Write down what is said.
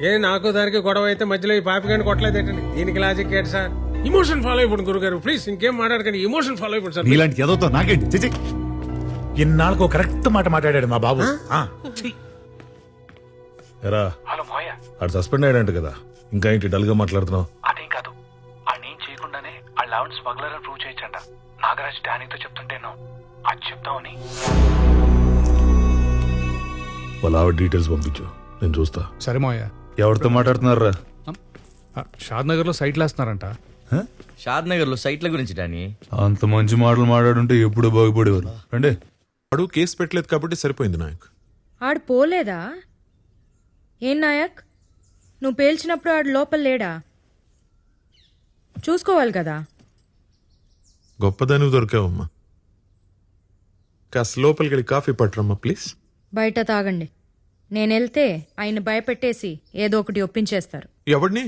నాకు దానికి గొడవ అయితే మధ్యలో ఈ పాపిగాని కొట్టలేదేటండి. దీనికి లాజిక్ ఏంటి సార్? ఇమోషన్ ఫాలో అయిపోండి గురుగారు, ప్లీజ్ ఇంకేం మాట్లాడకండి. ఇమోషన్ ఫాలో అయిపోండి సార్. ఇలాంటి ఎదవుతో నాకేంటి చిచి. ఇన్నాళ్ళకు కరెక్ట్ మాట మాట్లాడాడు మా బాబు. ఎరా హలో మోయ, ఆడు సస్పెండ్ అయ్యాడంట కదా, ఇంకా ఏంటి డల్ గా మాట్లాడుతున్నావు? అదేం కాదు, ఆడేం చేయకుండానే ఆ లెవెన్ స్మగ్లర్ అని ప్రూవ్ చేయొచ్చంట. నాగరాజ్ డానీతో చెప్తుంటేను అది చెప్తామని. వాళ్ళ ఆవిడ డీటెయిల్స్ పంపించు, నేను చూస్తా. సరే మోయ. ఎవరితో మాట్లాడుతున్నారా? షాద్ నగర్ లో సైట్లు వేస్తున్నారంట. షాద్ నగర్ లో సైట్ల గురించి డానీ. అంత మంచి మాటలు మాట్లాడుంటే ఎప్పుడో బాగుపడేవారు. అంటే అడు కేసు పెట్టలేదు కాబట్టి సరిపోయింది నాయక్. ఆడు పోలేదా? ఏం నాయక్, నువ్వు పేల్చినప్పుడు ఆడు లోపల లేడా? చూసుకోవాలి కదా. గొప్పదాని దొరికావమ్మా. కాస్త లోపలికి వెళ్ళి కాఫీ పట్టరమ్మా ప్లీజ్. బయట తాగండి. నేను వెళ్తే ఆయన భయపెట్టేసి ఏదో ఒకటి ఒప్పించేస్తారు. ఎవడిని?